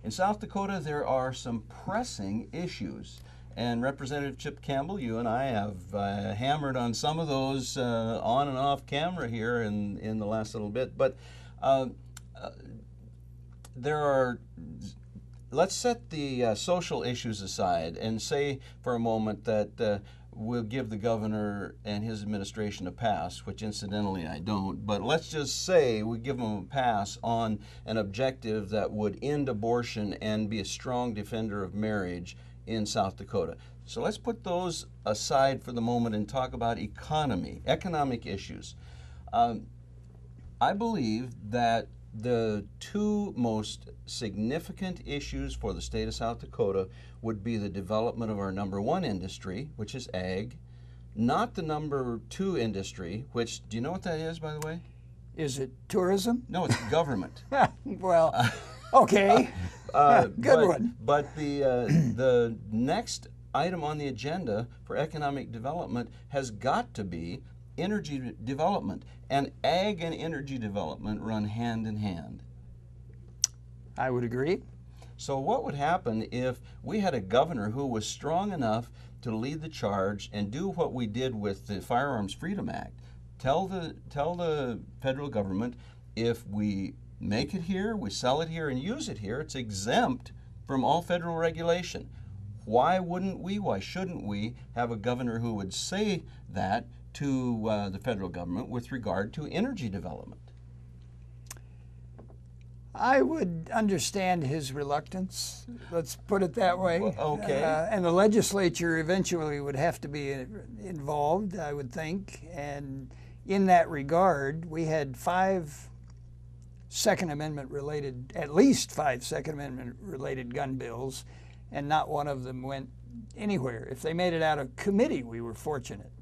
In South Dakota, there are some pressing issues. And Representative Chip Campbell, you and I have hammered on some of those on and off camera here in the last little bit. But there are, let's set the social issues aside and say for a moment that we'll give the governor and his administration a pass, which incidentally I don't, but let's just say we give them a pass on an objective that would end abortion and be a strong defender of marriage in South Dakota. So let's put those aside for the moment and talk about economic issues. I believe that the two most significant issues for the state of South Dakota would be the development of our number one industry, which is ag, not the number two industry, which, do you know what that is, by the way? Is it tourism? No, it's government. Well, okay. Good one. But the next item on the agenda for economic development has got to be energy development. And ag and energy development run hand in hand. I would agree. So what would happen if we had a governor who was strong enough to lead the charge and do what we did with the Firearms Freedom Act? Tell the federal government, if we make it here, we sell it here and use it here, it's exempt from all federal regulation. Why shouldn't we have a governor who would say that to the federal government with regard to energy development? I would understand his reluctance, let's put it that way. Well, okay. And the legislature eventually would have to be involved, I would think. And in that regard, we had at least five Second Amendment related gun bills, and not one of them went anywhere. If they made it out of committee, we were fortunate.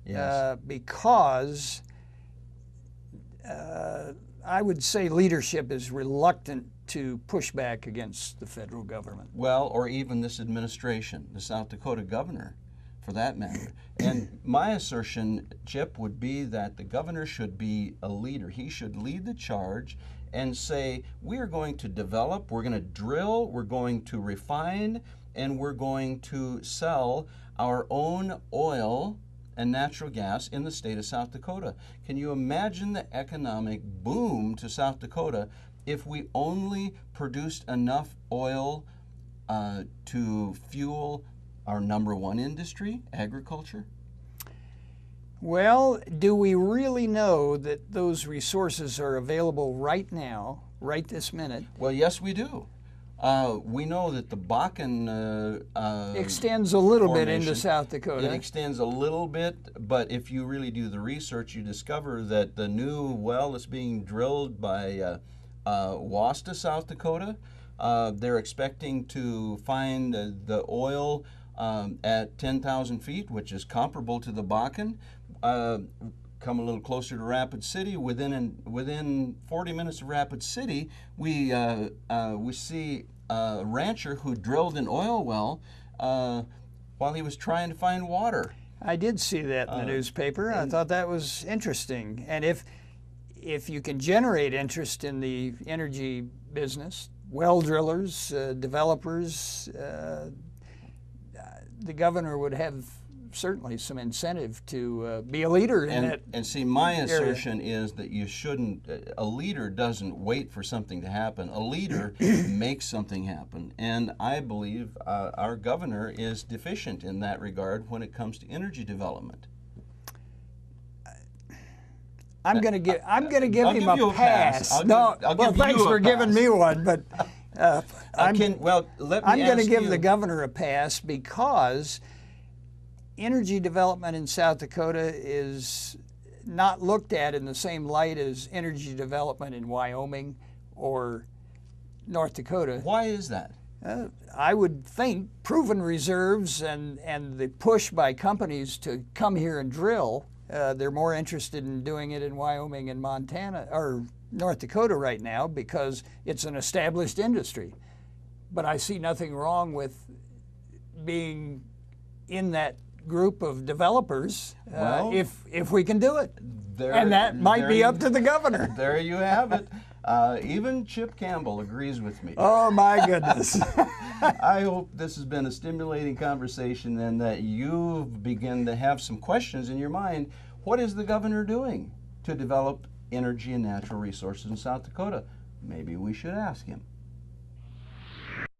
Yes. Because I would say leadership is reluctant to push back against the federal government. Well, or even this administration, the South Dakota governor, for that matter. And my assertion, Chip, would be that the governor should be a leader. He should lead the charge and say, we are going to develop, we're going to drill, we're going to refine, and we're going to sell our own oil and natural gas in the state of South Dakota. Can you imagine the economic boom to South Dakota if we only produced enough oil to fuel our number one industry, agriculture? Well, do we really know that those resources are available right now, right this minute? Well, yes, we do. We know that the Bakken extends a little bit formation, into South Dakota. It extends a little bit, but if you really do the research, you discover that the new well that's being drilled by Wasta, South Dakota, they're expecting to find the oil at 10,000 feet, which is comparable to the Bakken. Come a little closer to Rapid City. Within 40 minutes of Rapid City, we see a rancher who drilled an oil well while he was trying to find water. I did see that in the newspaper. I thought that was interesting. And if you can generate interest in the energy business, well drillers, developers, the governor would have certainly some incentive to be a leader in that. And see, my assertion is that you shouldn't, a leader doesn't wait for something to happen. A leader makes something happen. And I believe our governor is deficient in that regard when it comes to energy development. I'm going to give him a pass. Well, thanks for giving me one, but I'm going to give the governor a pass because energy development in South Dakota is not looked at in the same light as energy development in Wyoming or North Dakota. Why is that? I would think proven reserves and the push by companies to come here and drill, they're more interested in doing it in Wyoming and Montana or North Dakota right now because it's an established industry. But I see nothing wrong with being in that group of developers if we can do it. And that might be up to the governor. There you have it. Even Chip Campbell agrees with me. Oh my goodness. I hope this has been a stimulating conversation and that you've begun to have some questions in your mind. What is the governor doing to develop energy and natural resources in South Dakota? Maybe we should ask him.